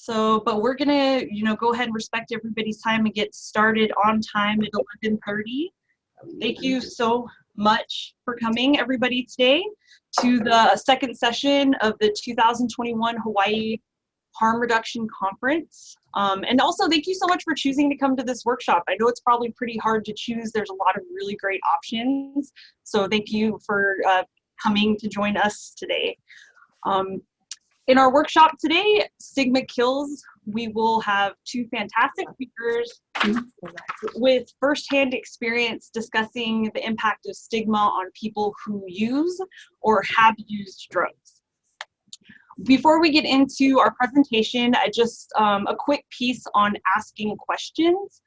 But we're gonna, go ahead and respect everybody's time and get started on time at 11:30. Thank you so much for coming, everybody, today to the second session of the 2021 Hawaii Harm Reduction Conference. And also, thank you so much for choosing to come to this workshop. I know it's probably pretty hard to choose. There's a lot of really great options. So thank you for coming to join us today. In our workshop today, Stigma Kills, we will have two fantastic speakers with firsthand experience discussing the impact of stigma on people who use or have used drugs. Before we get into our presentation, just a quick piece on asking questions.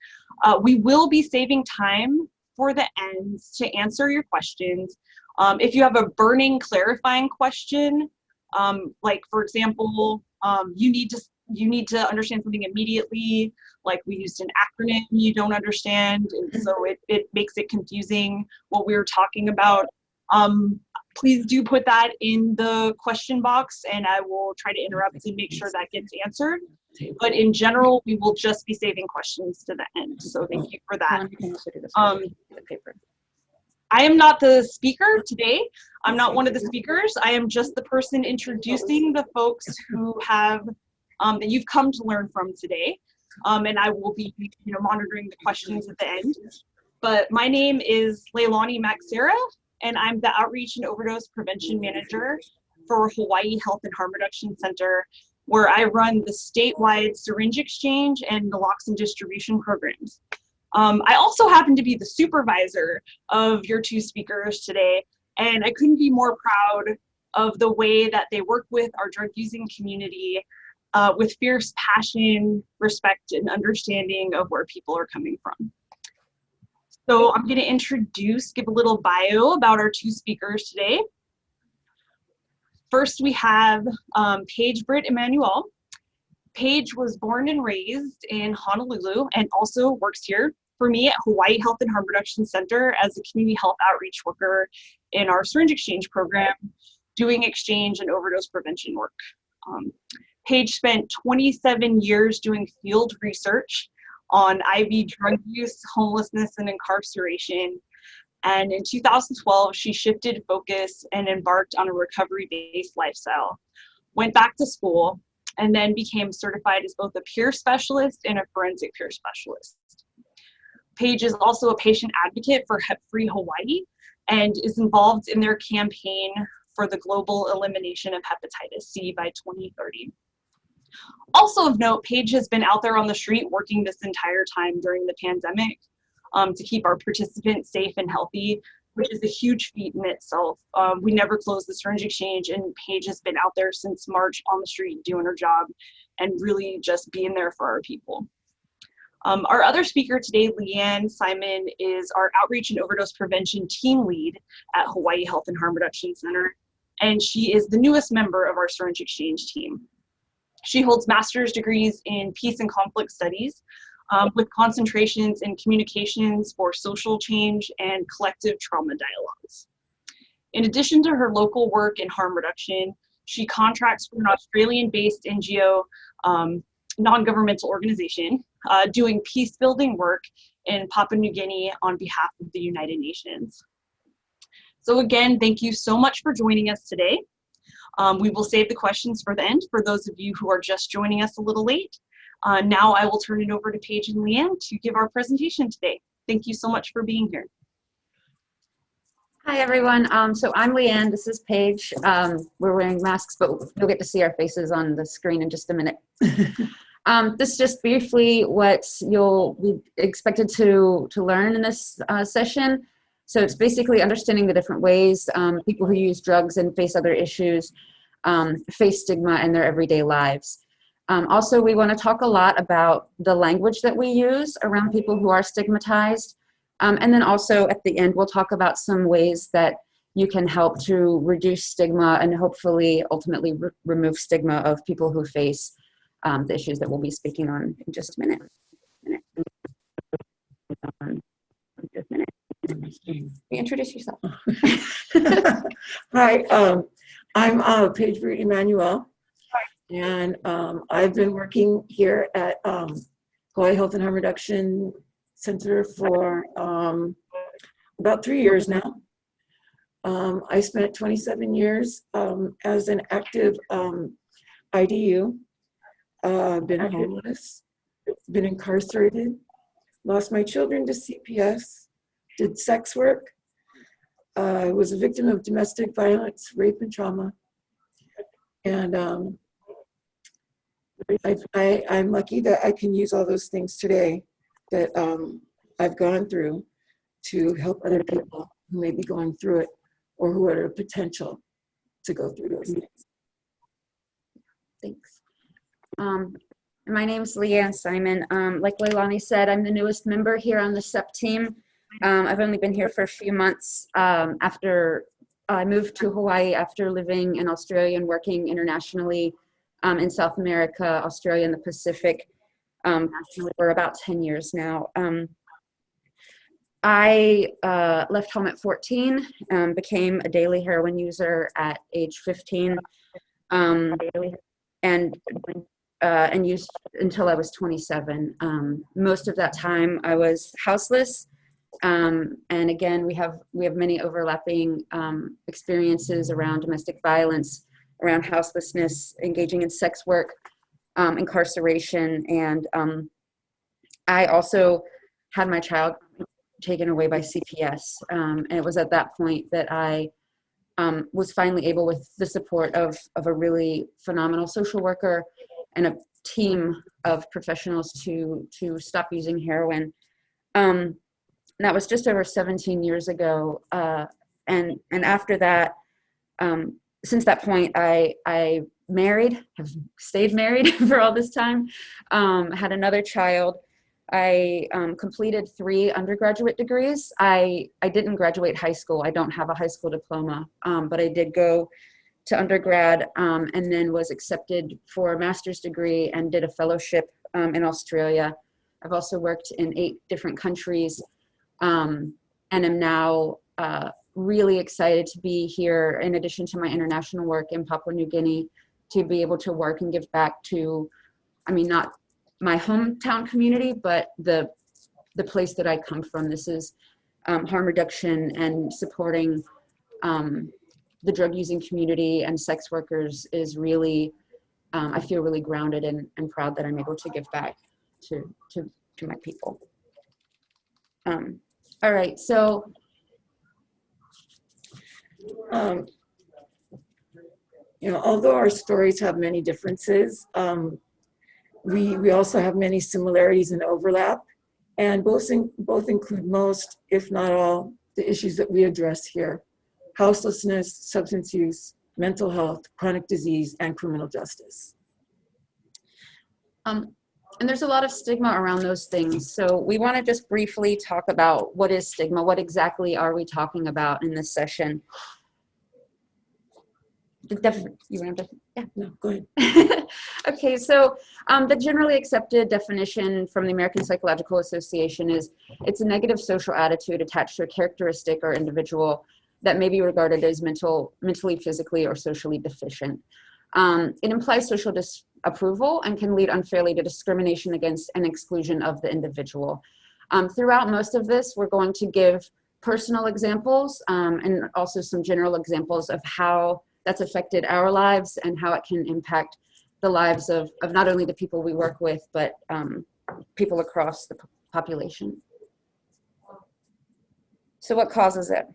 We will be saving time for the end to answer your questions. If you have a burning clarifying question, like for example, you need to understand something immediately, like we used an acronym you don't understand, and so it makes it confusing what we were talking about. Please do put that in the question box and I will try to interrupt and make sure that gets answered. But in general, we will just be saving questions to the end. So thank you for that. I am not the speaker today. I'm not one of the speakers. I am just the person introducing the folks who have, that you've come to learn from today. And I will be monitoring the questions at the end. But my name is Leilani Maxera, and I'm the Outreach and Overdose Prevention Manager for Hawaii Health and Harm Reduction Center, where I run the statewide syringe exchange and naloxone distribution programs. I also happen to be the supervisor of your two speakers today, and I couldn't be more proud of the way that they work with our drug using community with fierce passion, respect, and understanding of where people are coming from. So I'm going to give a little bio about our two speakers today. First, we have Paige Britt Emanuel. Paige was born and raised in Honolulu and also works here for me at Hawaii Health and Harm Reduction Center as a community health outreach worker in our syringe exchange program, doing exchange and overdose prevention work. Paige spent 27 years doing field research on IV drug use, homelessness, and incarceration. And in 2012, she shifted focus and embarked on a recovery-based lifestyle, went back to school, and then became certified as both a peer specialist and a forensic peer specialist. Paige is also a patient advocate for Hep-Free Hawaii and is involved in their campaign for the global elimination of hepatitis C by 2030. Also of note, Paige has been out there on the street working this entire time during the pandemic to keep our participants safe and healthy, which is a huge feat in itself. We never closed the syringe exchange, and Paige has been out there since March on the street doing her job and really just being there for our people. Our other speaker today, Leanne Simon, is our Outreach and Overdose Prevention Team Lead at Hawaii Health and Harm Reduction Center, and she is the newest member of our syringe exchange team. She holds master's degrees in peace and conflict studies with concentrations in communications for social change and collective trauma dialogues. In addition to her local work in harm reduction, she contracts for an Australian-based NGO non-governmental organization doing peace building work in Papua New Guinea on behalf of the United Nations. So again, thank you so much for joining us today. We will save the questions for the end for those of you who are just joining us a little late. Now I will turn it over to Paige and Leanne to give our presentation today. Thank you so much for being here. Hi everyone, so I'm Leanne, this is Paige. We're wearing masks, but you'll get to see our faces on the screen in just a minute. This is just briefly what you'll be expected to learn in this session. So it's basically understanding the different ways people who use drugs and face other issues face stigma in their everyday lives. Also, we want to talk a lot about the language that we use around people who are stigmatized. And then also at the end, we'll talk about some ways that you can help to reduce stigma and hopefully ultimately remove stigma of people who face the issues that we'll be speaking on in just a minute. Introduce yourself. Hi, I'm Paige Britt Emanuel, And I've been working here at Hawaii Health and Harm Reduction Center for about 3 years now. I spent 27 years as an active IDU, been homeless, been incarcerated, lost my children to CPS, did sex work. I was a victim of domestic violence, rape, and trauma. And I'm lucky that I can use all those things today that I've gone through to help other people who may be going through it or who are potential to go through those things. Thanks. My name's Leanne Simon. Like Leilani said, I'm the newest member here on the SEP team. I've only been here for a few months after I moved to Hawaii after living in Australia and working internationally in South America, Australia, and the Pacific for about 10 years now. I left home at 14, became a daily heroin user at age 15, and used until I was 27. Most of that time I was houseless. And again, we have many overlapping experiences around domestic violence, around houselessness, engaging in sex work, incarceration, and I also had my child taken away by CPS. And it was at that point that I was finally able, with the support of a really phenomenal social worker and a team of professionals, to stop using heroin. That was just over 17 years ago. And after that, since that point, I married, have stayed married for all this time, had another child. I completed 3 undergraduate degrees. I didn't graduate high school. I don't have a high school diploma, but I did go to undergrad and then was accepted for a master's degree and did a fellowship in Australia. I've also worked in 8 different countries and am now really excited to be here, in addition to my international work in Papua New Guinea, to be able to work and give back to, not my hometown community, but the place that I come from. This is harm reduction and supporting the drug using community and sex workers is really, I feel really grounded and proud that I'm able to give back to my people. All right, so. Although our stories have many differences, we also have many similarities and overlap, and both include most, if not all, the issues that we address here: houselessness, substance use, mental health, chronic disease, and criminal justice. And there's a lot of stigma around those things. So we want to just briefly talk about what is stigma, what exactly are we talking about in this session? You want to? Yeah. No, go ahead. Okay, so the generally accepted definition from the American Psychological Association is it's a negative social attitude attached to a characteristic or individual that may be regarded as mentally, physically, or socially deficient. It implies social disapproval and can lead unfairly to discrimination against and exclusion of the individual. Throughout most of this, we're going to give personal examples and also some general examples of how that's affected our lives and how it can impact the lives of not only the people we work with, but people across the population. So what causes it?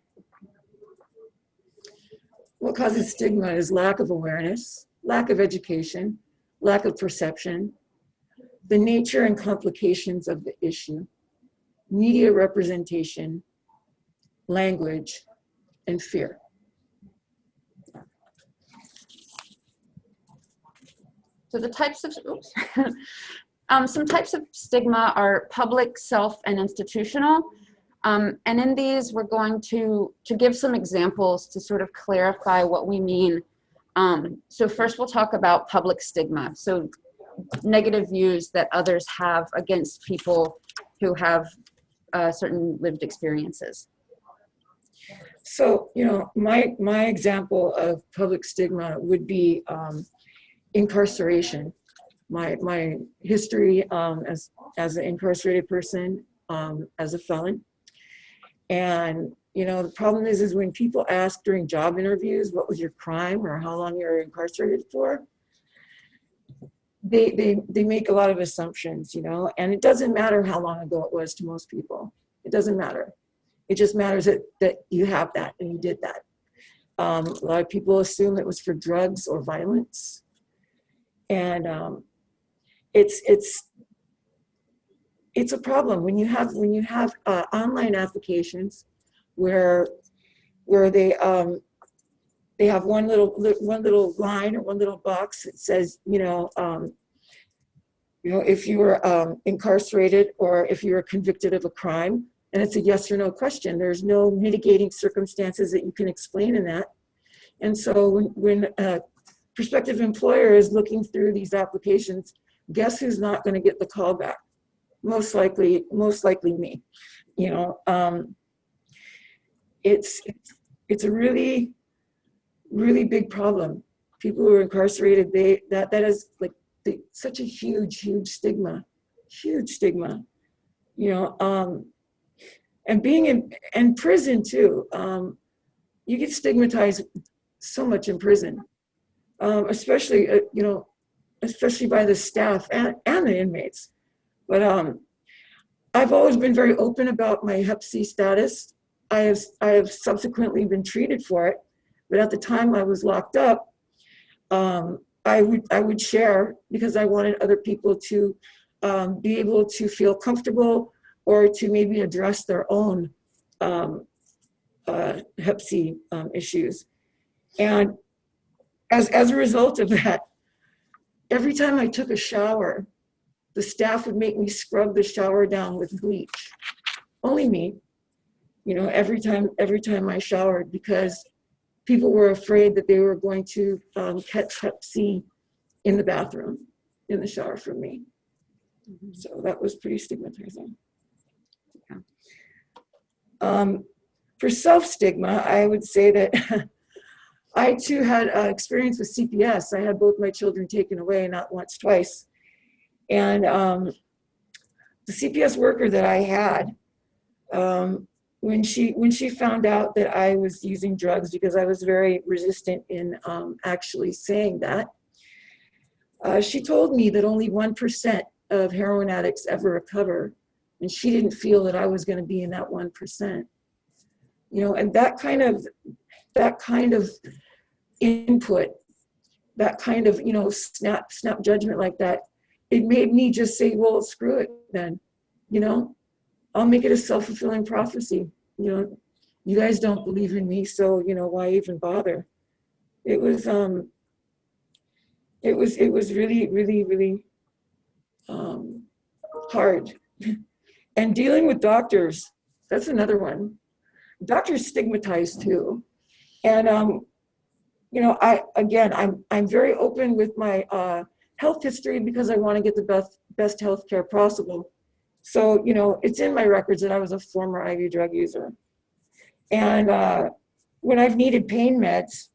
What causes stigma is lack of awareness, lack of education, lack of perception, the nature and complications of the issue, media representation, language, and fear. So the types of, some types of stigma are public, self, and institutional. And in these, we're going to give some examples to sort of clarify what we mean. So first we'll talk about public stigma. So negative views that others have against people who have certain lived experiences. So, my example of public stigma would be incarceration, my history as an incarcerated person, as a felon. And the problem is when people ask during job interviews, what was your crime or how long you're incarcerated for, they make a lot of assumptions, and it doesn't matter how long ago it was to most people. It doesn't matter. It just matters that you have that and you did that. A lot of people assume it was for drugs or violence. And it's a problem when you have online applications where they have one little line or one little box that says if you were incarcerated or if you were convicted of a crime, and it's a yes or no question. There's no mitigating circumstances that you can explain in that. And so when a prospective employer is looking through these applications, guess who's not going to get the call back? Most likely me. It's a really, really big problem. People who are incarcerated, that is like such a huge stigma. And being in prison too, you get stigmatized so much in prison, especially by the staff and the inmates. But I've always been very open about my Hep C status. I have subsequently been treated for it, but at the time I was locked up, I would share because I wanted other people to be able to feel comfortable or to maybe address their own Hep C issues. And as a result of that, every time I took a shower, the staff would make me scrub the shower down with bleach. Only me, every time I showered, because people were afraid that they were going to catch Hep C in the bathroom, in the shower from me. Mm-hmm. So that was pretty stigmatizing. For self-stigma, I would say that I too had experience with CPS. I had both my children taken away, not once, twice. And the CPS worker that I had, when she found out that I was using drugs, because I was very resistant in actually saying that, she told me that only 1% of heroin addicts ever recover. And she didn't feel that I was going to be in that 1%, and that kind of input, that kind of, snap judgment like that, it made me just say, well, screw it then, I'll make it a self-fulfilling prophecy. You guys don't believe in me, so, why even bother? It was really, really, really hard. And dealing with doctors, that's another one. Doctors stigmatize too. And, I'm very open with my health history because I want to get the best health care possible. So, it's in my records that I was a former IV drug user. And when I've needed pain meds,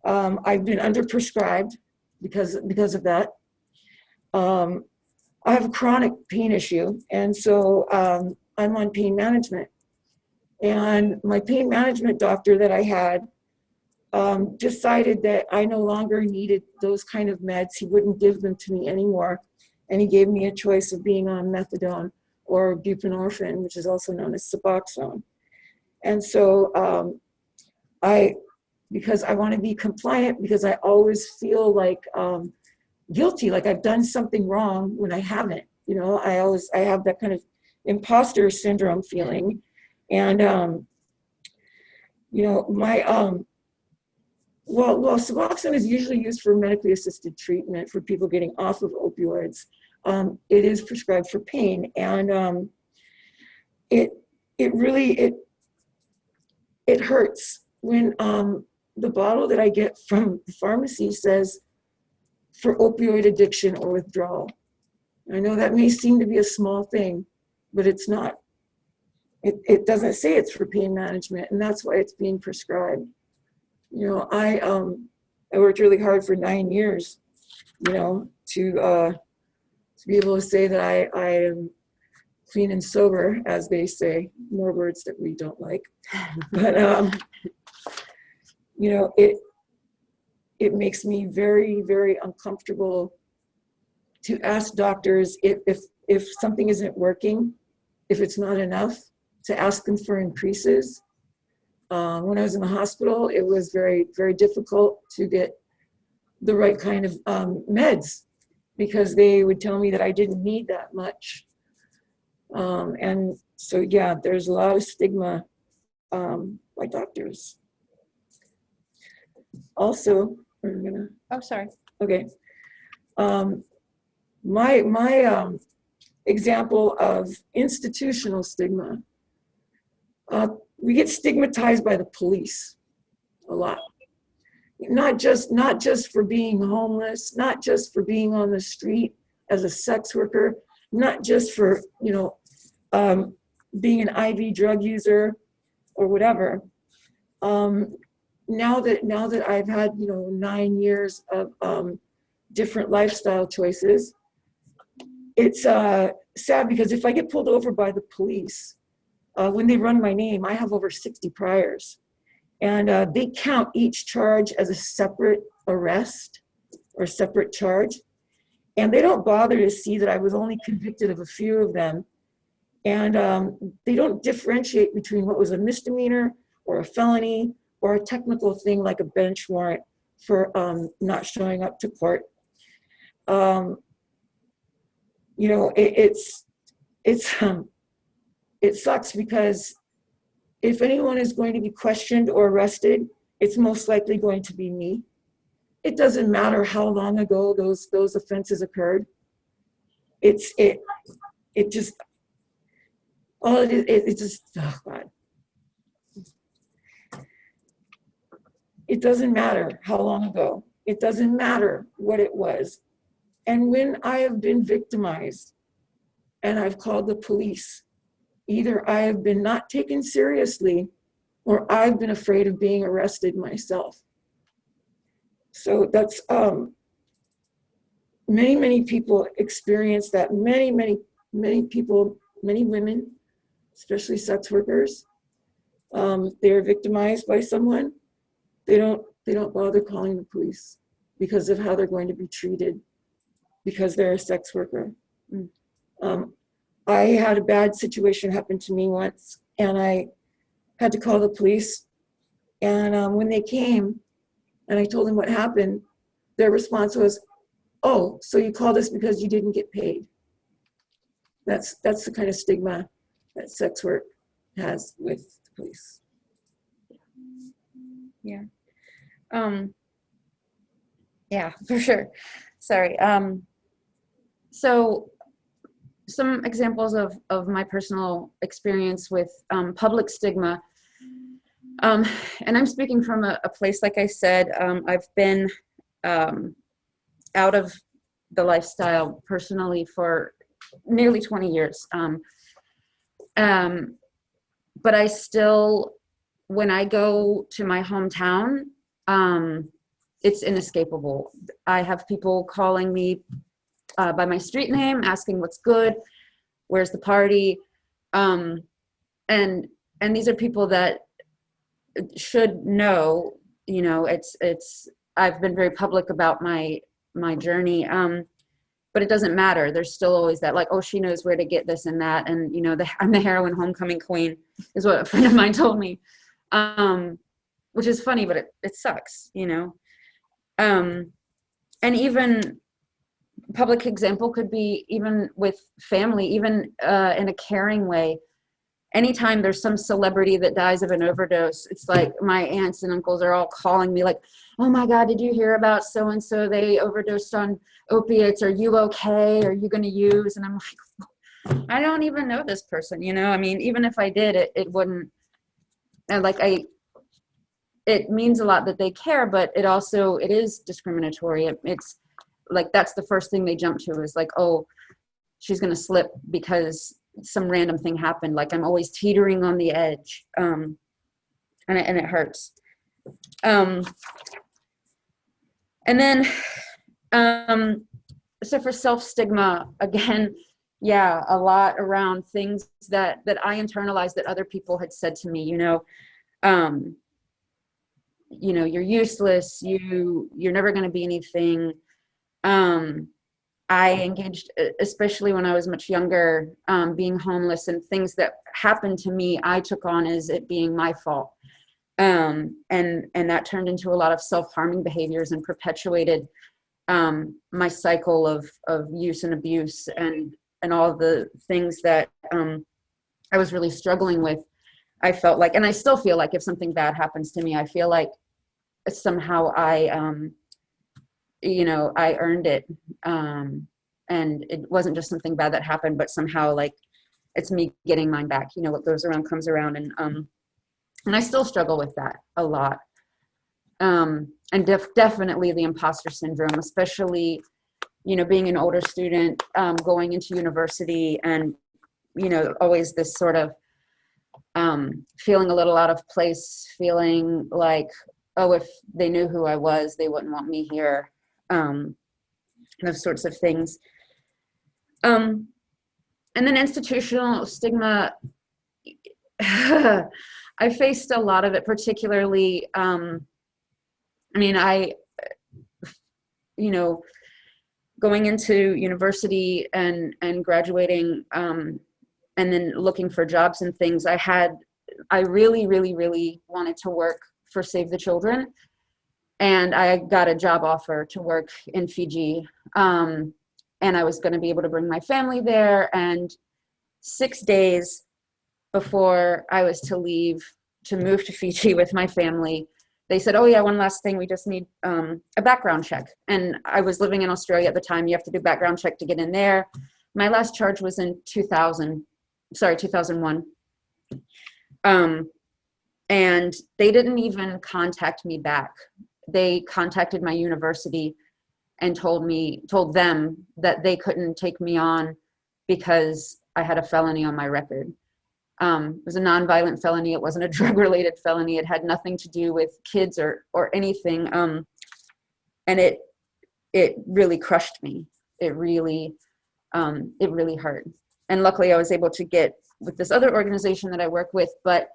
I've been underprescribed because of that. I have a chronic pain issue, and so I'm on pain management. And my pain management doctor that I had decided that I no longer needed those kind of meds. He wouldn't give them to me anymore. And he gave me a choice of being on methadone or buprenorphine, which is also known as Suboxone. And so because I want to be compliant, because I always feel like guilty, like I've done something wrong when I haven't. I have that kind of imposter syndrome feeling. And Suboxone is usually used for medically assisted treatment for people getting off of opioids. It is prescribed for pain, and it hurts when the bottle that I get from the pharmacy says for opioid addiction or withdrawal. I know that may seem to be a small thing, but it's not. It doesn't say it's for pain management, and that's why it's being prescribed. I worked really hard for 9 years to be able to say that I am clean and sober, as they say, more words that we don't like. But, it makes me very, very uncomfortable to ask doctors if something isn't working, if it's not enough, to ask them for increases. When I was in the hospital, it was very, very difficult to get the right kind of meds, because they would tell me that I didn't need that much. And so, yeah, there's a lot of stigma by doctors. Also, Oh, sorry. okay. My example of institutional stigma, we get stigmatized by the police a lot. Not just for being homeless, not just for being on the street as a sex worker, not just for being an IV drug user or whatever. Now that I've had 9 years of different lifestyle choices, it's sad, because if I get pulled over by the police, when they run my name, I have over 60 priors. And they count each charge as a separate arrest or separate charge. And they don't bother to see that I was only convicted of a few of them. And they don't differentiate between what was a misdemeanor or a felony or a technical thing like a bench warrant for not showing up to court. It sucks, because if anyone is going to be questioned or arrested, it's most likely going to be me. It doesn't matter how long ago those offenses occurred. It just, all it just, oh God. It doesn't matter how long ago. It doesn't matter what it was. And when I have been victimized and I've called the police, either I have been not taken seriously or I've been afraid of being arrested myself. So that's, many people experience that. Many people, many women, especially sex workers, they're victimized by someone. They don't bother calling the police because of how they're going to be treated because they're a sex worker. I had a bad situation happen to me once, and I had to call the police. And when they came and I told them what happened, their response was, "Oh, so you called us because you didn't get paid." That's the kind of stigma that sex work has with the police. Yeah. Yeah, for sure. Sorry. So some examples of my personal experience with public stigma. And I'm speaking from a place, like I said, I've been out of the lifestyle personally for nearly 20 years. But I still, when I go to my hometown, it's inescapable. I have people calling me by my street name, asking what's good, where's the party, and these are people that should know. It's I've been very public about my journey, but it doesn't matter. There's still always that, like, oh, she knows where to get this and that, and I'm the heroin homecoming queen, is what a friend of mine told me, which is funny, but it sucks, and even public example could be even with family, even in a caring way. Anytime there's some celebrity that dies of an overdose, it's like my aunts and uncles are all calling me like, "Oh my God, did you hear about so-and-so? They overdosed on opiates. Are you okay? Are you going to use?" And I'm like, I don't even know this person, I mean, even if I did, it wouldn't, and it means a lot that they care, but it is discriminatory. It's like, that's the first thing they jump to, is like, oh, she's going to slip because some random thing happened. Like, I'm always teetering on the edge. And it hurts. And then So for self-stigma, again, yeah, a lot around things that I internalized that other people had said to me, you're useless, you're never going to be anything. I engaged, especially when I was much younger, being homeless, and things that happened to me, I took on as it being my fault. And that turned into a lot of self-harming behaviors and perpetuated my cycle of use and abuse and all the things that I was really struggling with. I felt like, and I still feel like, if something bad happens to me, I feel like somehow I earned it. And it wasn't just something bad that happened, but somehow like it's me getting mine back. What goes around comes around. And I still struggle with that a lot. And definitely the imposter syndrome, especially, being an older student, going into university, and, always this sort of feeling a little out of place, feeling like, oh, if they knew who I was, they wouldn't want me here. Those sorts of things. And then institutional stigma, I faced a lot of it, particularly, going into university and graduating, and then looking for jobs and things, I really, really, really wanted to work for Save the Children. And I got a job offer to work in Fiji. And I was going to be able to bring my family there. And 6 days before I was to leave to move to Fiji with my family, they said, oh yeah, one last thing, we just need a background check. And I was living in Australia at the time. You have to do background check to get in there. My last charge was in 2001. And they didn't even contact me back. They contacted my university and told them that they couldn't take me on because I had a felony on my record. It was a nonviolent felony. It wasn't a drug-related felony. It had nothing to do with kids or anything. And it really crushed me. It really hurt. And luckily I was able to get with this other organization that I work with, but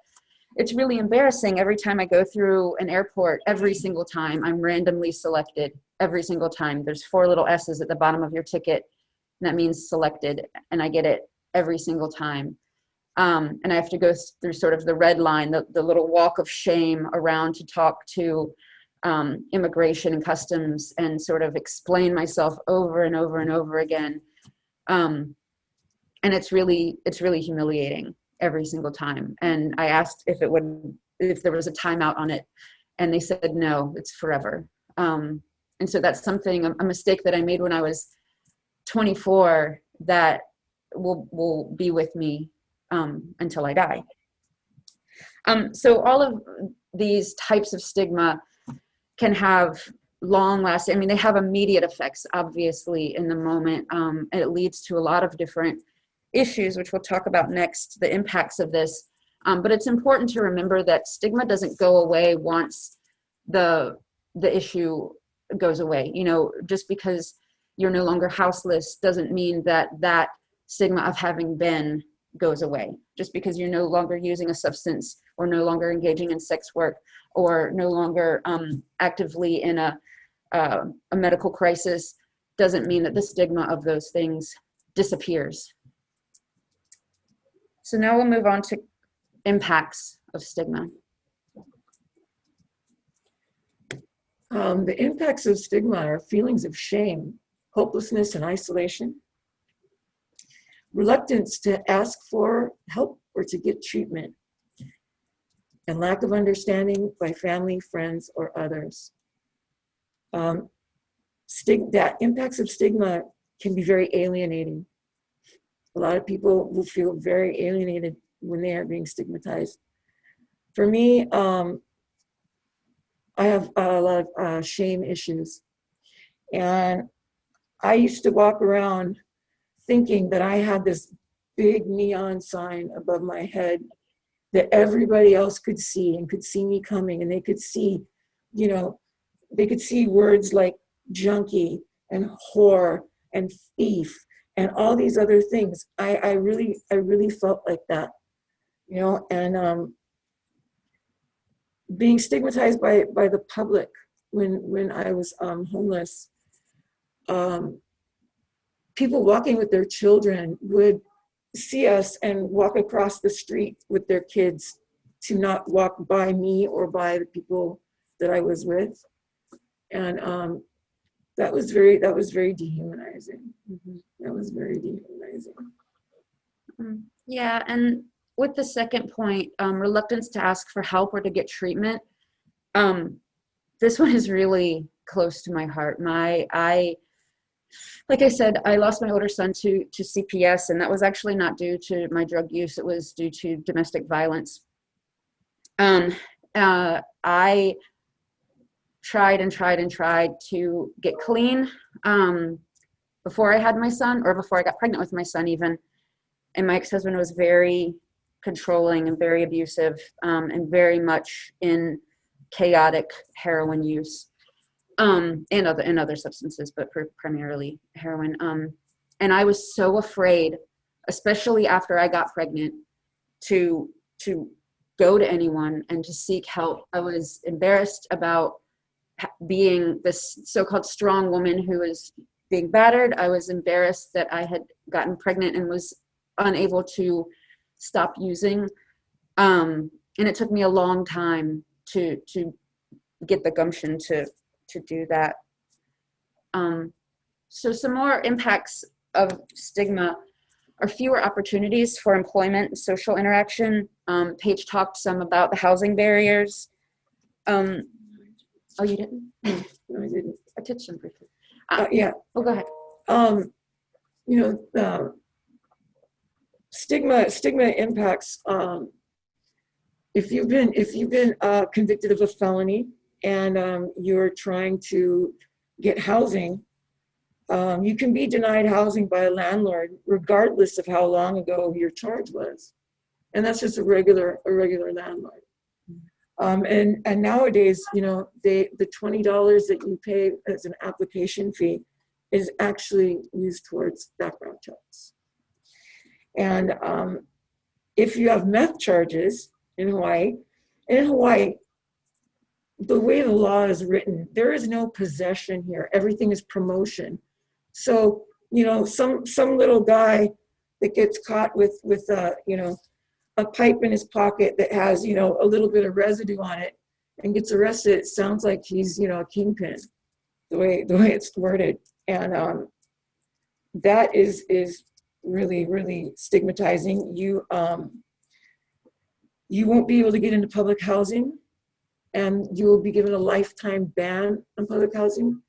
it's really embarrassing. Every time I go through an airport, every single time I'm randomly selected, every single time. There's 4 little S's at the bottom of your ticket, and that means selected, and I get it every single time. And I have to go through sort of the red line, the little walk of shame around to talk to immigration and customs and sort of explain myself over and over and over again. And it's really humiliating every single time. And I asked if there was a timeout on it, and they said, no, it's forever. And so that's a mistake that I made when I was 24 that will be with me until I die. So all of these types of stigma can have long-lasting, they have immediate effects, obviously, in the moment. And it leads to a lot of different issues, which we'll talk about next, the impacts of this. But it's important to remember that stigma doesn't go away once the issue goes away. Just because you're no longer houseless doesn't mean that stigma of having been goes away. Just because you're no longer using a substance or no longer engaging in sex work or no longer actively in a medical crisis doesn't mean that the stigma of those things disappears. So now we'll move on to impacts of stigma. The impacts of stigma are feelings of shame, hopelessness and isolation, reluctance to ask for help or to get treatment, and lack of understanding by family, friends, or others. That impacts of stigma can be very alienating. A lot of people will feel very alienated when they are being stigmatized. For me, I have a lot of shame issues. And I used to walk around thinking that I had this big neon sign above my head that everybody else could see and could see me coming, and they could see, they could see words like junkie and whore and thief and all these other things. I really felt like that, you know, and being stigmatized by the public when I was homeless. People walking with their children would see us and walk across the street with their kids to not walk by me or by the people that I was with. And that was very dehumanizing. That was very dehumanizing. Yeah, and with the second point, reluctance to ask for help or to get treatment, this one is really close to my heart. Like I said, I lost my older son to CPS, and that was actually not due to my drug use. It was due to domestic violence. I tried to get clean before I had my son, or before I got pregnant with my son even. And my ex-husband was very controlling and very abusive, and very much in chaotic heroin use. And other substances, but primarily heroin. And I was so afraid, especially after I got pregnant, to go to anyone and to seek help. I was embarrassed about being this so-called strong woman who was being battered. I was embarrassed that I had gotten pregnant and was unable to stop using. And it took me a long time to get the gumption to do that. So some more impacts of stigma are fewer opportunities for employment and social interaction. Paige talked some about the housing barriers. Oh, you didn't? No, I didn't. I touched them briefly. Yeah. Oh, go ahead. You know, stigma impacts. If you've been convicted of a felony and you're trying to get housing, you can be denied housing by a landlord regardless of how long ago your charge was, and that's just a regular landlord. And nowadays, you know, the $20 that you pay as an application fee is actually used towards background checks. And if you have meth charges in Hawaii, the way the law is written, there is no possession here. Everything is promotion. So, you know, some little guy that gets caught with you know, a pipe in his pocket that has, you know, a little bit of residue on it and gets arrested, it sounds like he's, you know, a kingpin, the way it's worded. And that is really stigmatizing. You won't be able to get into public housing, and you will be given a lifetime ban on public housing.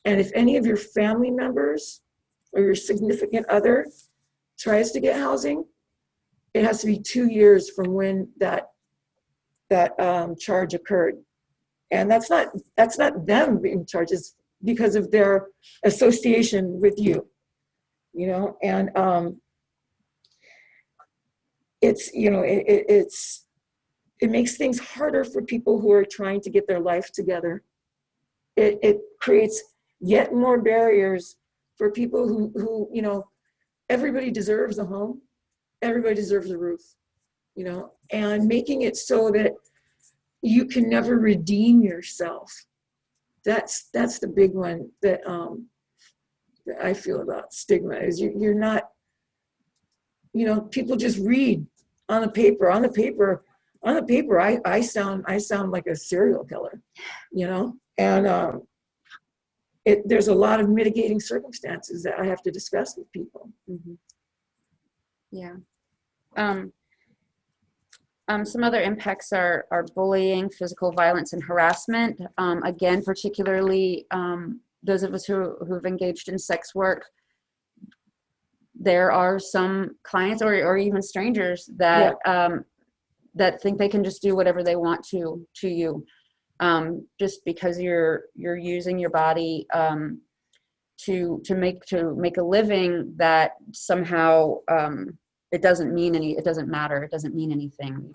And if any of your family members or your significant other tries to get housing, it has to be 2 years from when that charge occurred. And that's not them being charged, it's because of their association with you, you know. And it's, you know, it makes things harder for people who are trying to get their life together. It creates yet more barriers for people who, you know, everybody deserves a home, everybody deserves a roof, you know, and making it so that you can never redeem yourself. That's the big one that I feel about stigma, is you're not, you know, people just read on the paper. I sound like a serial killer, you know, and there's a lot of mitigating circumstances that I have to discuss with people. Mm-hmm. Yeah. Some other impacts are bullying, physical violence, and harassment. Again, particularly those of us who've engaged in sex work, there are some clients or even strangers that that think they can just do whatever they want to you, just because you're using your body to make a living, that somehow it doesn't matter. It doesn't mean anything.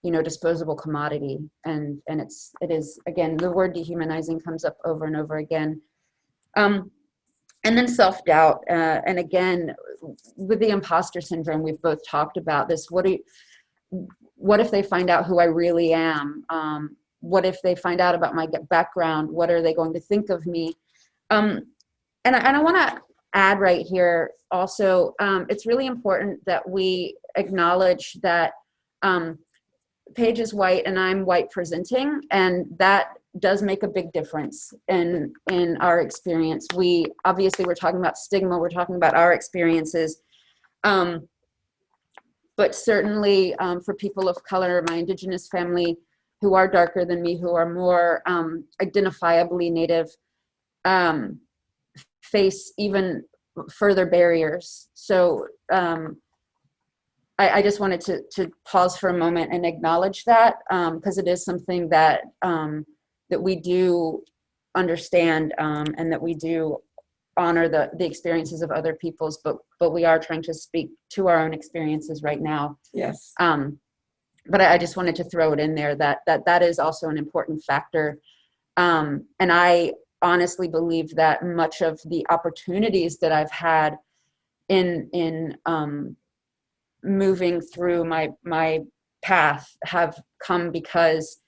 disposable commodity. And it is, again, the word dehumanizing comes up over and over again. And then self-doubt. And again, with the imposter syndrome, we've both talked about this. What if they find out who I really am? What if they find out about my background? What are they going to think of me? And I want to add right here also, it's really important that we acknowledge that Paige is white and I'm white presenting, and that does make a big difference in our experience. We're talking about stigma, we're talking about our experiences. But certainly for people of color, my indigenous family who are darker than me, who are more identifiably Native, face even further barriers. So I just wanted to pause for a moment and acknowledge that, because it is something that that we do understand, and that we do honor the experiences of other people's, but we are trying to speak to our own experiences right now. Yes. But I just wanted to throw it in there that is also an important factor. And I honestly believe that much of the opportunities that I've had in moving through my path have come because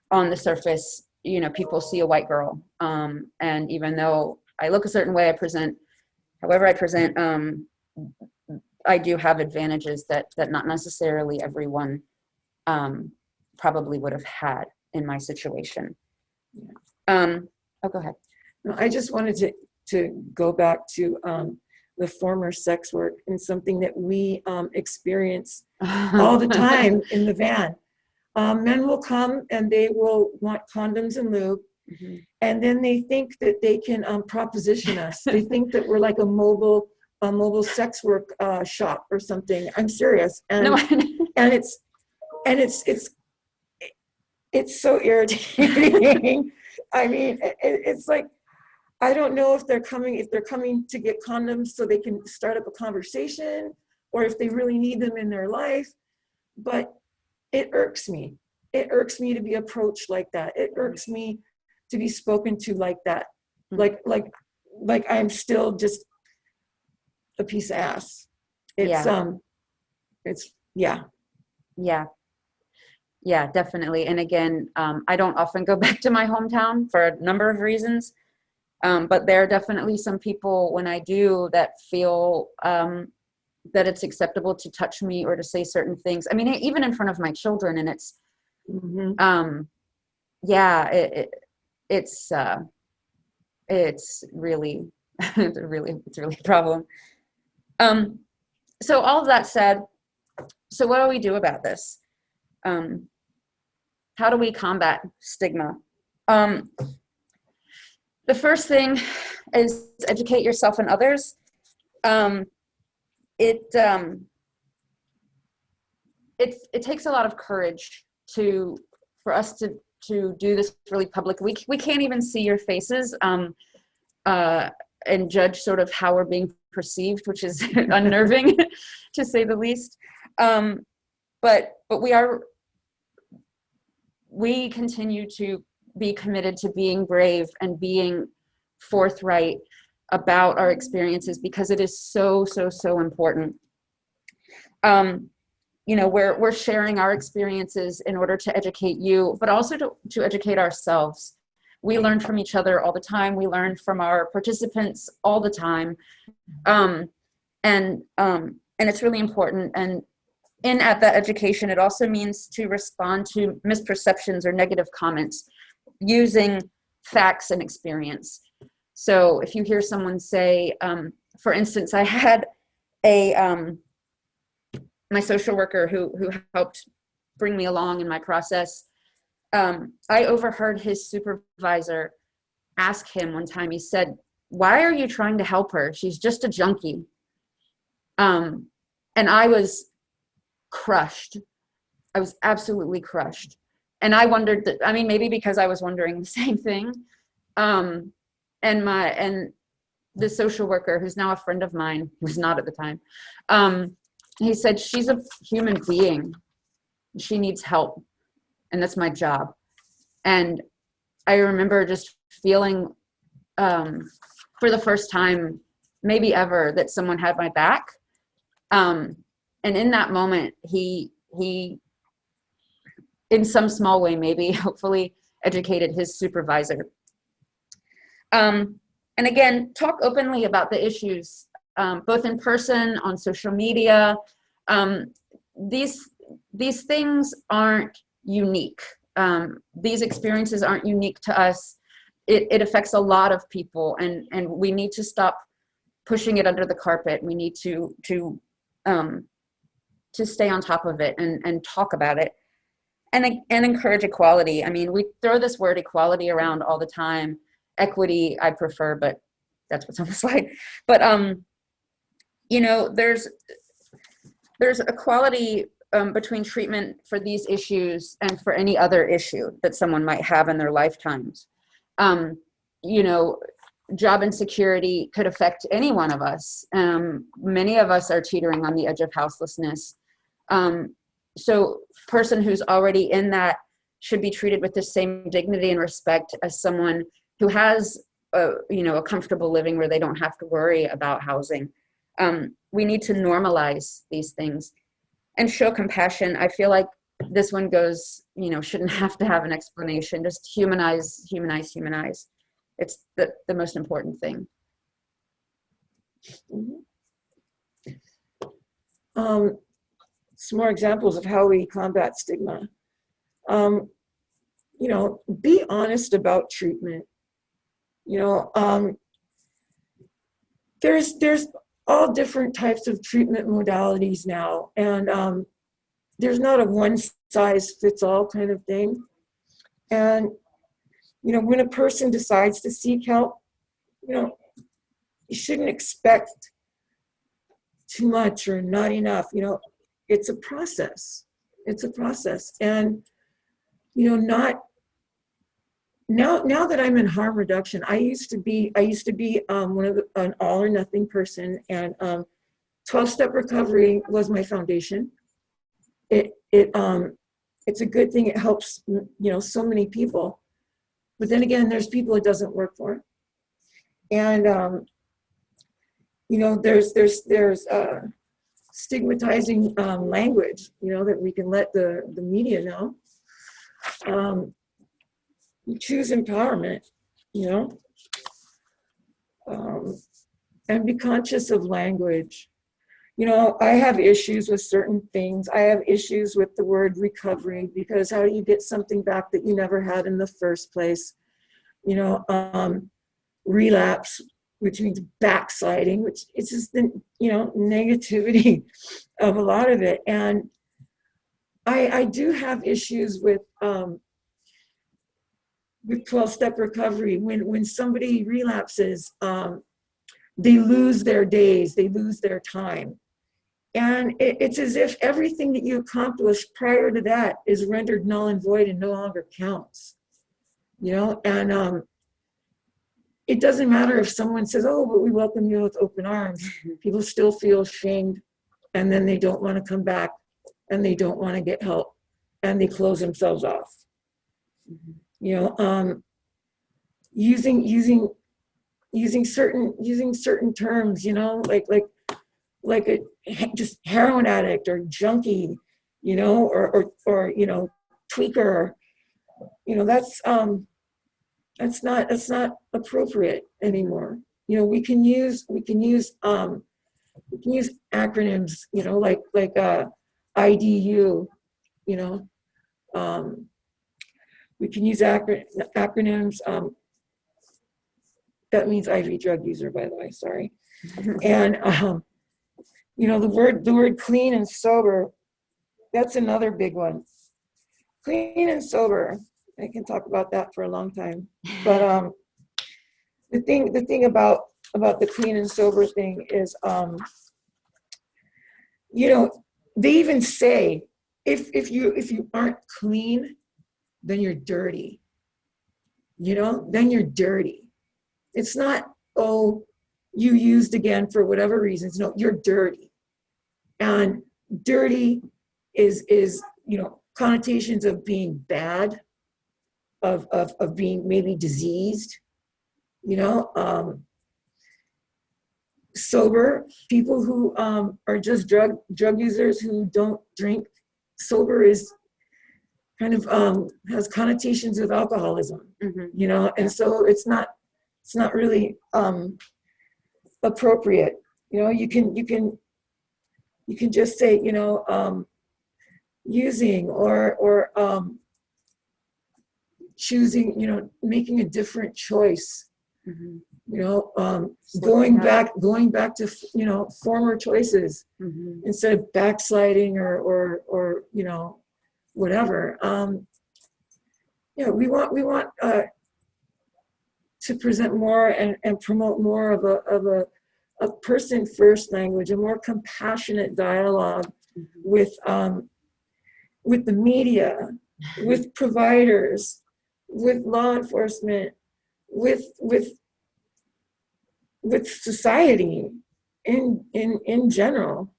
on the surface, people see a white girl. And even though I look a certain way, however I present, I do have advantages that not necessarily everyone probably would have had in my situation. Go ahead. No, I just wanted to go back to the former sex work, and something that we experience all the time in the van. Men will come and they will want condoms and lube. Mm-hmm. And then they think that they can proposition us. They think that we're like a mobile sex work shop or something. I'm serious. And no. and it's so irritating. I mean, it's like, I don't know if they're coming to get condoms so they can start up a conversation, or if they really need them in their life. But it irks me. It irks me to be approached like that. It irks me to be spoken to like that. Like I'm still just a piece of ass. Yeah, definitely. And again, I don't often go back to my hometown for a number of reasons. But there are definitely some people when I do that feel that it's acceptable to touch me or to say certain things. I mean, even in front of my children, and it's, mm-hmm. It's really a problem. So all of that said, so what do we do about this? How do we combat stigma? The first thing is educate yourself and others. It takes a lot of courage for us to do this really public. We can't even see your faces and judge sort of how we're being perceived, which is unnerving to say the least. But we continue to be committed to being brave and being forthright about our experiences, because it is so important. We're sharing our experiences in order to educate you, but also to educate ourselves. We learn from each other all the time. We learn from our participants all the time. And it's really important. And at that education, it also means to respond to misperceptions or negative comments using facts and experience. So if you hear someone say, for instance, I had my social worker who helped bring me along in my process. I overheard his supervisor ask him one time, he said, "Why are you trying to help her? She's just a junkie." And I was crushed. I was absolutely crushed. And I wondered maybe because I was wondering the same thing. And the social worker, who's now a friend of mine, who was not at the time, he said, "She's a human being. she needs help, and that's my job. And I remember just feeling for the first time, maybe ever, that someone had my back. And in that moment, he in some small way, maybe, hopefully, educated his supervisor. And again, talk openly about the issues, both in person, on social media. These things aren't unique. These experiences aren't unique to us. It affects a lot of people, and we need to stop pushing it under the carpet. We need to stay on top of it and talk about it, and encourage equality. I mean, we throw this word equality around all the time. Equity, I prefer, but that's what's on the slide. But you know, there's equality between treatment for these issues and for any other issue that someone might have in their lifetimes. You know, job insecurity could affect any one of us. Many of us are teetering on the edge of houselessness. So person who's already in that should be treated with the same dignity and respect as someone who has a comfortable living where they don't have to worry about housing. We need to normalize these things and show compassion. I feel like this one goes, shouldn't have to have an explanation. Just humanize. It's the most important thing. Some more examples of how we combat stigma. Be honest about treatment. There's all different types of treatment modalities now, and there's not a one size fits all kind of thing. And when a person decides to seek help, you shouldn't expect too much or not enough. It's a process. And not now that I'm in harm reduction, I used to be an all or nothing person, and 12-step recovery was my foundation. It's a good thing. It helps so many people, but then again, there's people it doesn't work for, and there's stigmatizing language that we can let the media know. Choose empowerment, and be conscious of language. I have issues with certain things. I have issues with the word recovery, because how do you get something back that you never had in the first place? Relapse, which means backsliding, which it's just the negativity of a lot of it. And I do have issues with 12-step recovery. When somebody relapses, they lose their days, they lose their time. And it's as if everything that you accomplished prior to that is rendered null and void and no longer counts. And it doesn't matter if someone says, "Oh, but we welcome you with open arms." People still feel ashamed, and then they don't want to come back, and they don't want to get help, and they close themselves off. Using certain terms, like a just heroin addict or junkie, or tweaker, that's not appropriate anymore. We can use acronyms, like IDU, we can use acronyms. That means IV drug user, by the way, sorry. And the word clean and sober, that's another big one. Clean and sober, I can talk about that for a long time. But the thing about the clean and sober thing is, they even say if you aren't clean, then you're dirty. Then you're dirty. It's not, oh, you used again for whatever reasons. No, you're dirty. And dirty is connotations of being bad, of being maybe diseased, you know, sober people who are just drug users who don't drink. Sober is kind of has connotations of alcoholism, you know, and so it's not really appropriate. You know, you can just say, you know, using or choosing, you know, making a different choice. You know, going back to, you know, former choices instead of backsliding or you know, whatever. Yeah, we want to present more and promote more of a person first language, a more compassionate dialogue with the media, with providers, with law enforcement, with society in general,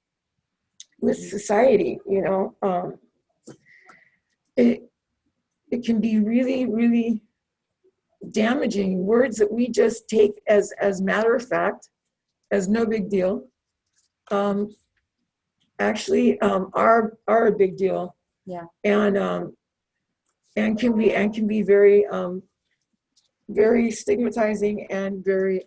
with society, you know. It can be really, really damaging. Words that we just take as matter of fact, as no big deal, actually are a big deal. Yeah. And can be very very stigmatizing and very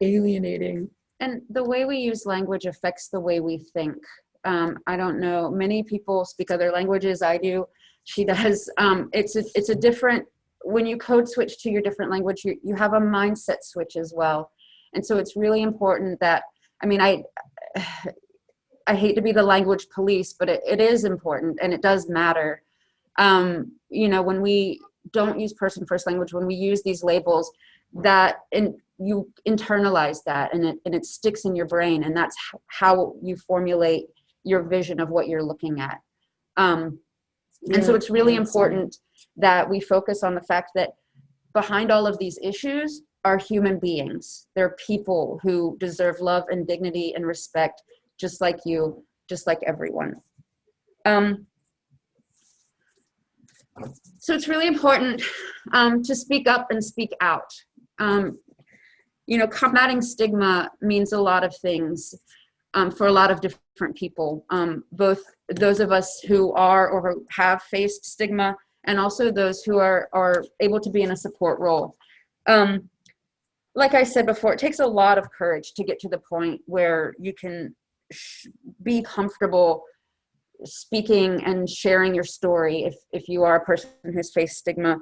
alienating. And the way we use language affects the way we think. I don't know, many people speak other languages. I do. She does. It's a different, when you code switch to your different language, you have a mindset switch as well. And so it's really important that, I mean, I hate to be the language police, but it is important and it does matter. You know, when we don't use person first language, when we use these labels, that you internalize that and it sticks in your brain, and that's how you formulate your vision of what you're looking at. And so it's really important that we focus on the fact that behind all of these issues are human beings. They're people who deserve love and dignity and respect, just like you, just like everyone. So it's really important to speak up and speak out. You know, combating stigma means a lot of things for a lot of different people, both those of us who are or who have faced stigma and also those who are able to be in a support role. Like I said before, it takes a lot of courage to get to the point where you can be comfortable speaking and sharing your story if you are a person who's faced stigma.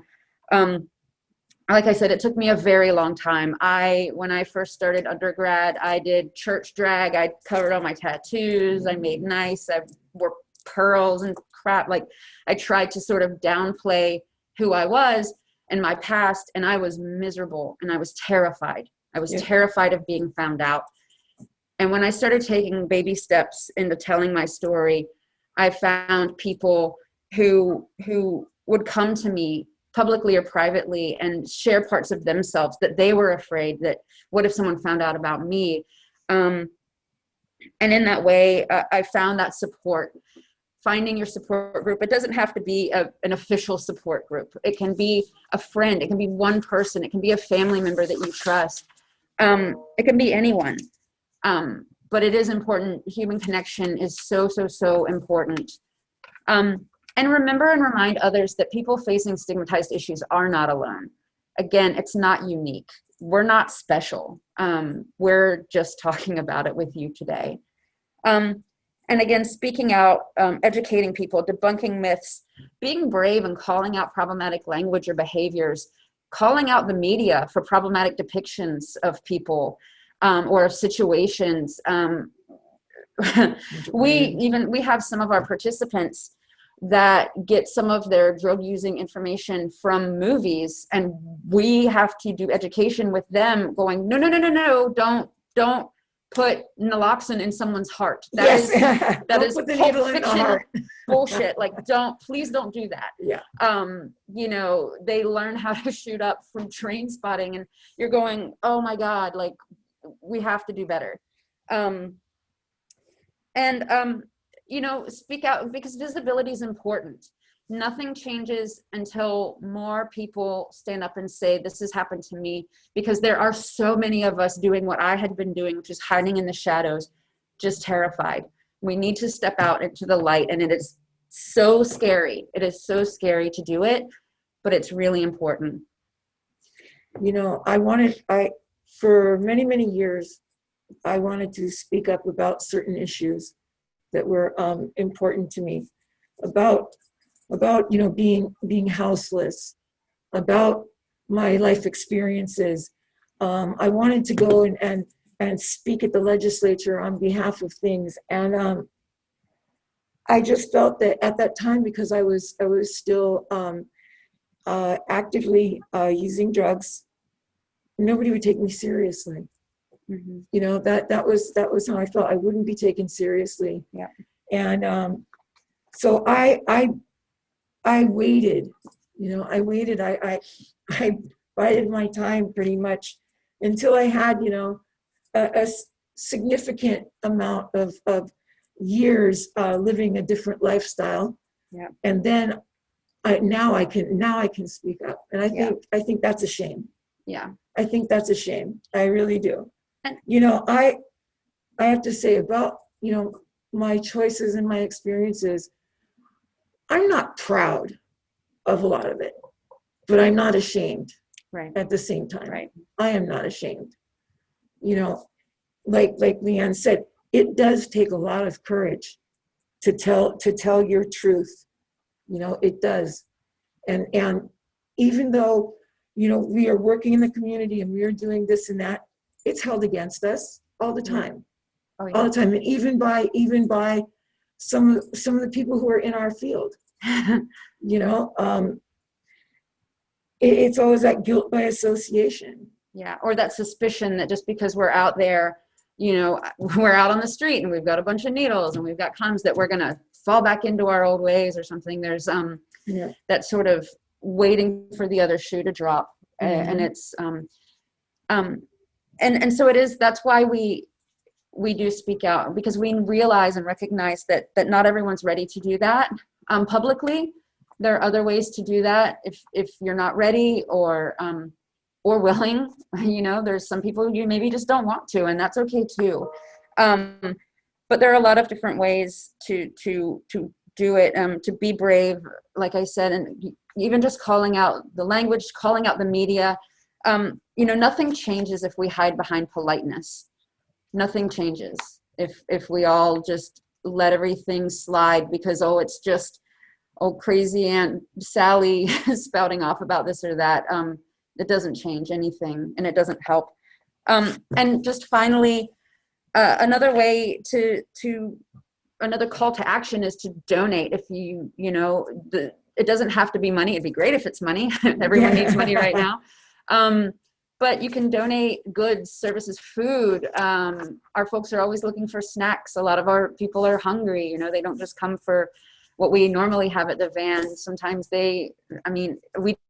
Like I said, it took me a very long time. When I first started undergrad, I did church drag. I covered all my tattoos. I made nice. I wore pearls and crap. Like, I tried to sort of downplay who I was and my past, and I was miserable and I was terrified. I was terrified of being found out. And when I started taking baby steps into telling my story, I found people who would come to me publicly or privately and share parts of themselves that they were afraid that, what if someone found out about me? And in that way, I found that support. Finding your support group, it doesn't have to be an official support group. It can be a friend. It can be one person. It can be a family member that you trust. It can be anyone. But it is important. Human connection is so, so, so important. And remember and remind others that people facing stigmatized issues are not alone. Again, it's not unique. We're not special. We're just talking about it with you today. And again, speaking out, educating people, debunking myths, being brave and calling out problematic language or behaviors, calling out the media for problematic depictions of people or situations. We have some of our participants that get some of their drug using information from movies, and we have to do education with them going, no, don't put naloxone in someone's heart. That is put the Pulp needle in the Fiction heart. bullshit. Like, please don't do that. Yeah. You know, they learn how to shoot up from train spotting, and you're going, oh my God, like, we have to do better. speak out, because visibility is important. Nothing changes until more people stand up and say, this has happened to me, because there are so many of us doing what I had been doing, which is hiding in the shadows, just terrified. We need to step out into the light, and it is so scary. It is so scary to do it, but it's really important. For many, many years, I wanted to speak up about certain issues that were important to me, about being houseless, about my life experiences. I wanted to go and speak at the legislature on behalf of things, and I just felt that at that time, because I was still actively using drugs, nobody would take me seriously. Mm-hmm. That was how I felt. I wouldn't be taken seriously. Yeah. And so I waited. I waited. I bided my time pretty much until I had a significant amount of years living a different lifestyle. Yeah. And then now I can speak up, and I think that's a shame. Yeah. I think that's a shame. I really do. And I have to say about my choices and my experiences, I'm not proud of a lot of it, but I'm not ashamed. Right. At the same time. Right. I am not ashamed. Like Leanne said, it does take a lot of courage to tell your truth. It does. And even though we are working in the community and we are doing this and that, it's held against us all the time. Oh, yeah. All the time. And even by some of the people who are in our field. It's always that guilt by association. Yeah, or that suspicion that just because we're out there, we're out on the street and we've got a bunch of needles and we've got condoms, that we're going to fall back into our old ways or something. There's that sort of waiting for the other shoe to drop. Mm-hmm. And it's and so it is. That's why we do speak out, because we realize and recognize that not everyone's ready to do that publicly. There are other ways to do that if you're not ready or willing. There's some people you maybe just don't want to, and that's okay too. But there are a lot of different ways to do it, to be brave, like I said, and even just calling out the language, calling out the media. Nothing changes if we hide behind politeness. Nothing changes if we all just let everything slide because, it's just, crazy Aunt Sally spouting off about this or that. It doesn't change anything, and it doesn't help. And just finally, another way another call to action is to donate. If it doesn't have to be money. It'd be great if it's money. Everyone needs money right now. But you can donate goods, services, food. Our folks are always looking for snacks. A lot of our people are hungry. They don't just come for what we normally have at the van. Sometimes we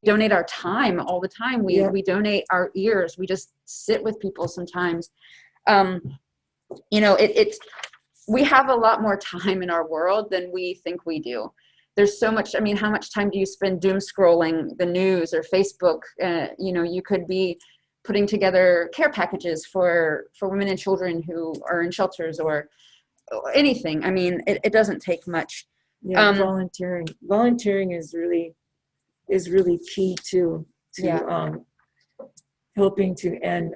donate our time all the time. We donate our ears. We just sit with people sometimes. We have a lot more time in our world than we think we do. There's so much. How much time do you spend doom scrolling the news or Facebook? You could be putting together care packages for women and children who are in shelters or anything. It doesn't take much. Yeah, volunteering is really key to helping to end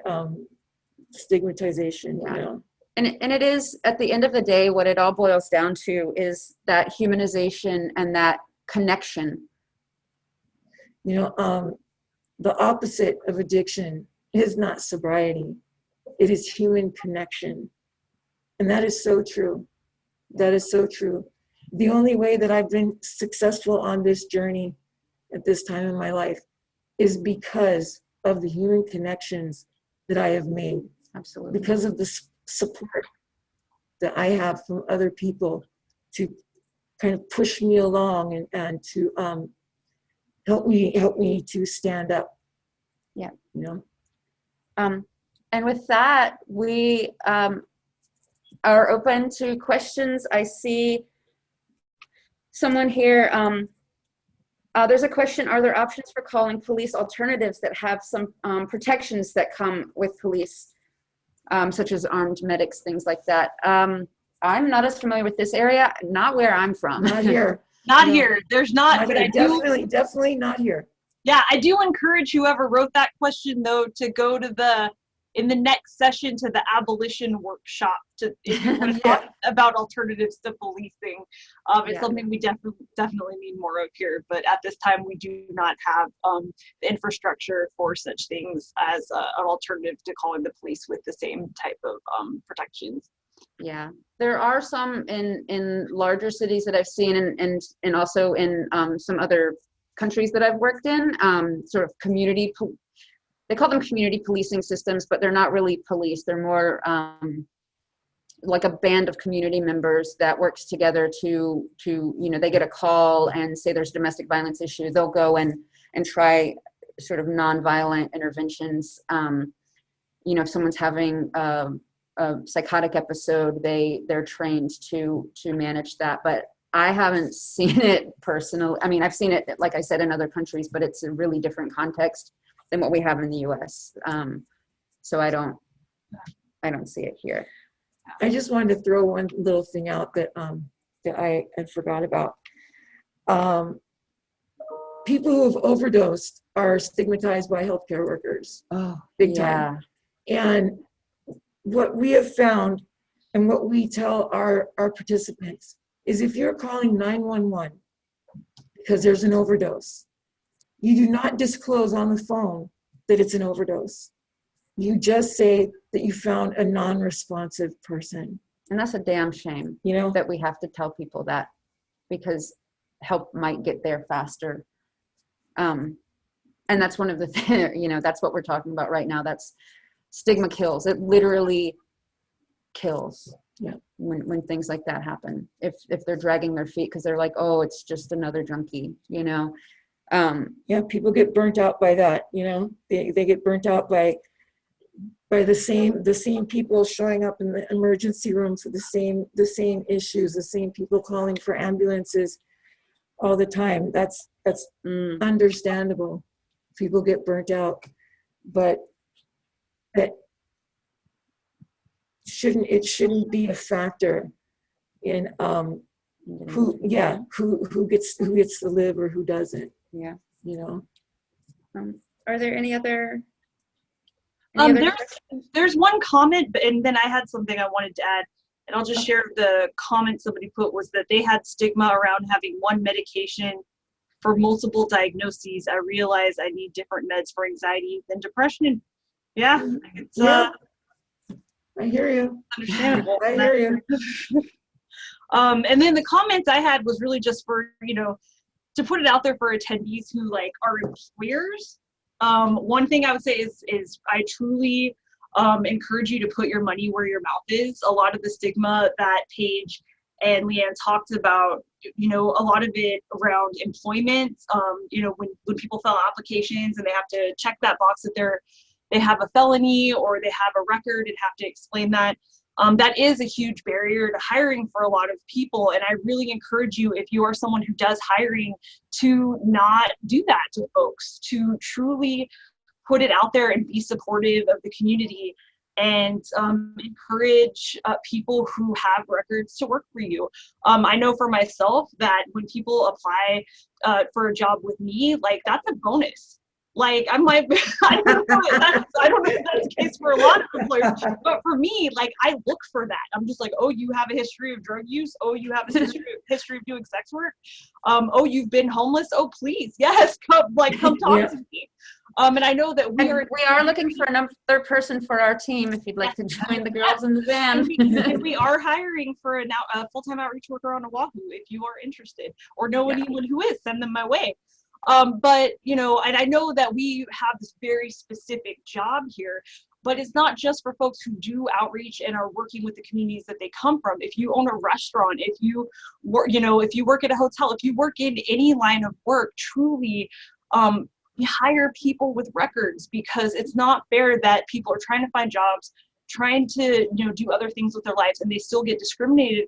stigmatization. Yeah. And it is, at the end of the day, what it all boils down to is that humanization and that connection. The opposite of addiction is not sobriety. It is human connection. And that is so true. That is so true. The only way that I've been successful on this journey at this time in my life is because of the human connections that I have made. Absolutely. Because of the support that I have from other people to kind of push me along and to help me to stand up. Yeah. And with that, we are open to questions. I see someone here, there's a question, are there options for calling police alternatives that have some protections that come with police, such as armed medics, things like that? I'm not as familiar with this area, not where I'm from. Not here. Not No. here. There's not, Not but here. I do. Definitely not here. Yeah, I do encourage whoever wrote that question though to go to in the next session to the abolition workshop if you want to Yeah. talk about alternatives to policing. It's Yeah. something we definitely need more of here, but at this time we do not have the infrastructure for such things as an alternative to calling the police with the same type of protections. Yeah, there are some in larger cities that I've seen, and also in some other countries that I've worked in, sort of they call them community policing systems, but they're not really police. They're more like a band of community members that works together to they get a call and say there's domestic violence issue. They'll go and try sort of nonviolent interventions. If someone's having a psychotic episode, they're trained to manage that. But I haven't seen it personally. I mean, I've seen it, like I said, in other countries, but it's a really different context than what we have in the U.S. So I don't see it here. I just wanted to throw one little thing out that I had forgot about. People who have overdosed are stigmatized by healthcare workers. Oh, big time. And what we have found and what we tell our participants is if you're calling 911 because there's an overdose, you do not disclose on the phone that it's an overdose. You just say that you found a non-responsive person. And that's a damn shame, that we have to tell people that, because help might get there faster. And that's one of the things, that's what we're talking about right now. That's stigma kills. It literally kills. Yeah. When things like that happen, if they're dragging their feet because they're like, oh, it's just another junkie, Yeah, people get burnt out by that. They get burnt out by the same people showing up in the emergency rooms with the same issues, the same people calling for ambulances all the time. That's understandable. People get burnt out, but that shouldn't be a factor in who gets to live or who doesn't. Yeah. Are there any other? There's one comment, and then I had something I wanted to add, and I'll just share the comment somebody put was that they had stigma around having one medication for multiple diagnoses. I realize I need different meds for anxiety than depression. Yeah, it's I hear you. understandable. I hear you. And then the comments I had was really just for, to put it out there for attendees who are employers. One thing I would say is I truly encourage you to put your money where your mouth is. A lot of the stigma that Paige and Leanne talked about, a lot of it around employment, when people fill out applications and they have to check that box that they have a felony or they have a record and have to explain that. That is a huge barrier to hiring for a lot of people. And I really encourage you, if you are someone who does hiring, to not do that to folks, to truly put it out there and be supportive of the community and encourage people who have records to work for you. I know for myself that when people apply for a job with me, that's a bonus. I don't know if that's the case for a lot of employers, but for me, I look for that. I'm just oh, you have a history of drug use. Oh, you have a history of doing sex work. Oh, you've been homeless. Oh, please, yes, come talk to me. And I know that we are looking for another person for our team. If you'd like to join the girls in the van, and we are hiring for a full-time outreach worker on Oahu. If you are interested or know anyone who is, send them my way. But, and I know that we have this very specific job here, but it's not just for folks who do outreach and are working with the communities that they come from. If you own a restaurant, if you work, if you work at a hotel, if you work in any line of work, truly, hire people with records, because it's not fair that people are trying to find jobs, trying to, do other things with their lives, and they still get discriminated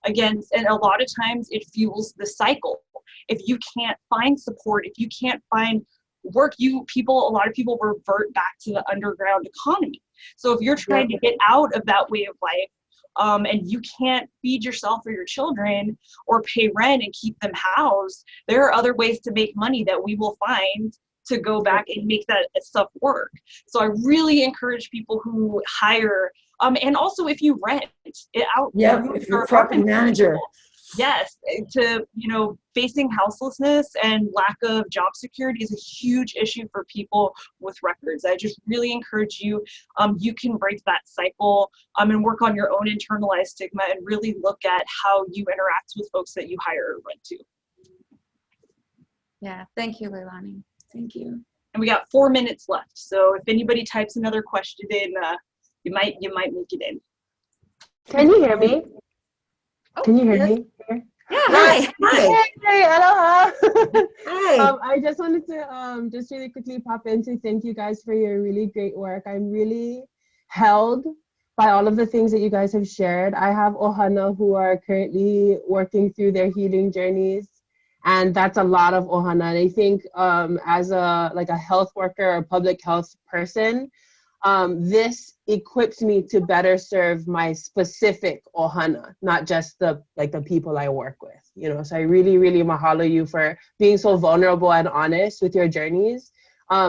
against, and a lot of times it fuels the cycle. If you can't find support, if you can't find work, a lot of people revert back to the underground economy. So if you're trying to get out of that way of life, and you can't feed yourself or your children or pay rent and keep them housed, there are other ways to make money that we will find to go back and make that stuff work. So I really encourage people who hire, and also if you rent it out. Yeah, if you're a property manager. Yes, facing houselessness and lack of job security is a huge issue for people with records. I just really encourage you, you can break that cycle and work on your own internalized stigma and really look at how you interact with folks that you hire or rent to. Yeah, thank you, Leilani. Thank you. And we got 4 minutes left. So if anybody types another question in, you might make it in. Can you hear me? Can you hear me? Yeah, hi. Hey, aloha. Hi. I just wanted to just really quickly pop in to thank you guys for your really great work. I'm really held by all of the things that you guys have shared. I have ohana who are currently working through their healing journeys, and that's a lot of ohana. And I think as a health worker or public health person, this equips me to better serve my specific ohana, not just the people I work with, So I really, really mahalo you for being so vulnerable and honest with your journeys.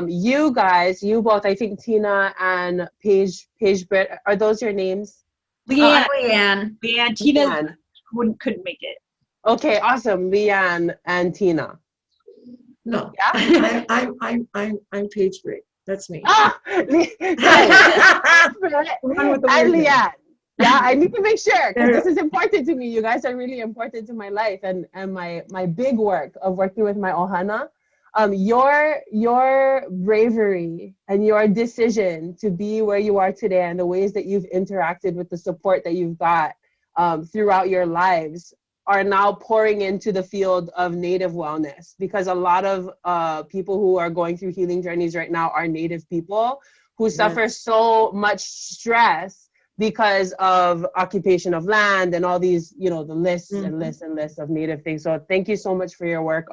You guys, you both, I think Tina and Paige Britt, are those your names? Leanne. Tina Leanne. couldn't make it. Okay, awesome. Leanne and Tina. No. Yeah. I'm Paige Britt. That's me. Ah, sorry. And Leanne. Yeah, I need to make sure because this is important to me. You guys are really important to my life and my big work of working with my ohana. Your bravery and your decision to be where you are today and the ways that you've interacted with the support that you've got throughout your lives are now pouring into the field of Native wellness, because a lot of people who are going through healing journeys right now are Native people who suffer so much stress because of occupation of land and all these, the lists and lists and lists of Native things. So thank you so much for your work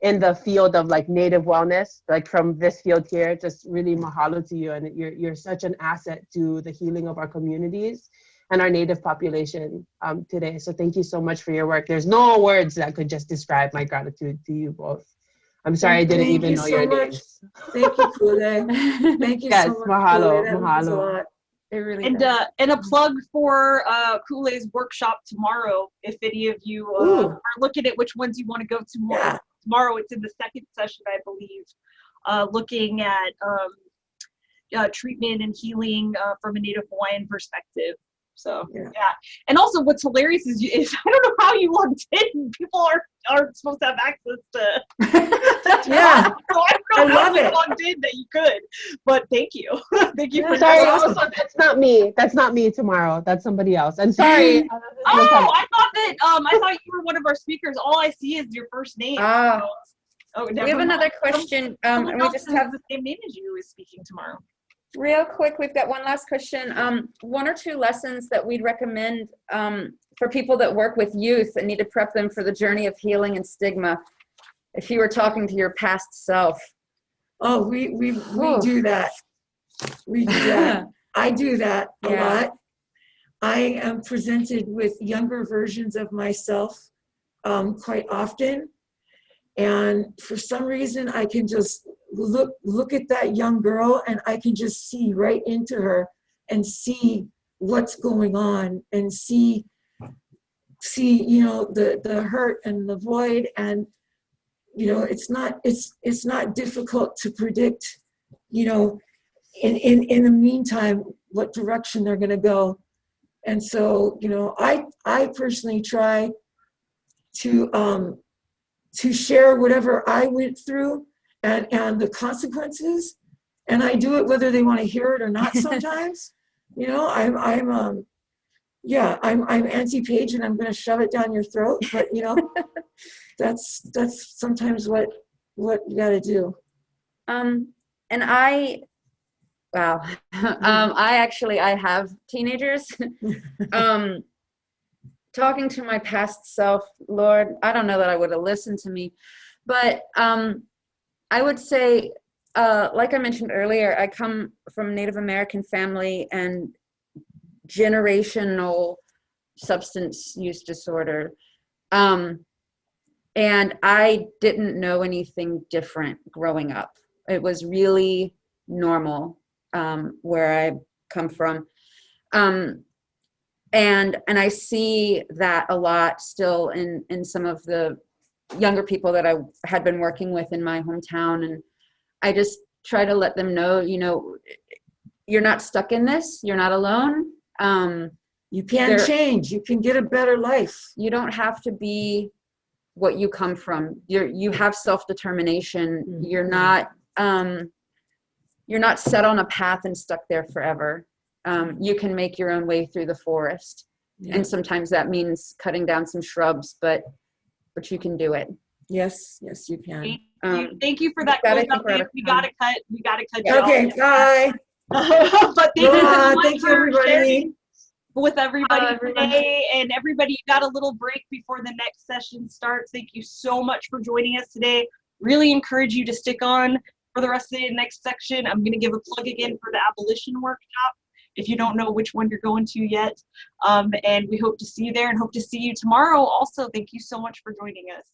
in the field of Native wellness, from this field here. Just really mahalo to you, and you're such an asset to the healing of our communities and our Native population today. So thank you so much for your work. There's no words that could just describe my gratitude to you both. I'm sorry I didn't even know your names. Thank you, Kule. Thank you yes, so much. Mahalo, Kule. That means a mahalo. lot. It really And does. and a plug for Kule's workshop tomorrow. If any of you are looking at which ones you want to go to more. Yeah. Tomorrow it's in the second session, I believe, looking at treatment and healing from a Native Hawaiian perspective. So yeah. And also what's hilarious is I don't know how you logged in. People aren't supposed to have access to Yeah. so I don't know I how love you it. logged in that you could. But thank you. Thank you for Sorry, awesome. also that's not me. That's not me tomorrow. That's somebody else. And sorry. I thought you were one of our speakers. All I see is your first name. We have another question. And we just have the same name as you is speaking tomorrow. Real quick, we've got one last question. 1 or 2 lessons that we'd recommend for people that work with youth and need to prep them for the journey of healing and stigma. If you were talking to your past self. Oh, we do that. We do that. I do that a lot. I am presented with younger versions of myself quite often. And for some reason, I can just look at that young girl and I can just see right into her and see what's going on and see the hurt and the void. And it's not difficult to predict in the meantime what direction they're going to go. And so I personally try to share whatever I went through and the consequences, and I do it whether they want to hear it or not. Sometimes, I'm anti-Page and I'm going to shove it down your throat. But that's sometimes what you got to do. And I have teenagers. talking to my past self, Lord, I don't know that I would have listened to me, but I would say, like I mentioned earlier, I come from a Native American family and generational substance use disorder. And I didn't know anything different growing up. It was really normal where I come from. And I see that a lot still in some of the younger people that I had been working with in my hometown. And I just try to let them know, you know, you're not stuck in this. You're not alone. You can change. You can get a better life. You don't have to be what you come from. You have self-determination. Mm-hmm. You're not set on a path and stuck there forever. You can make your own way through the forest. Yeah. And sometimes that means cutting down some shrubs, but you can do it. Yes, you can. Thank you for that. We gotta cut. You Okay, off. bye. But thank you so much thank you, for everybody. sharing with everybody everyone. today. And everybody, you got a little break before the next session starts. Thank you so much for joining us today. Really encourage you to stick on for the rest of the next section. I'm going to give a plug again for the abolition workshop if you don't know which one you're going to yet. And we hope to see you there and hope to see you tomorrow also. Thank you so much for joining us.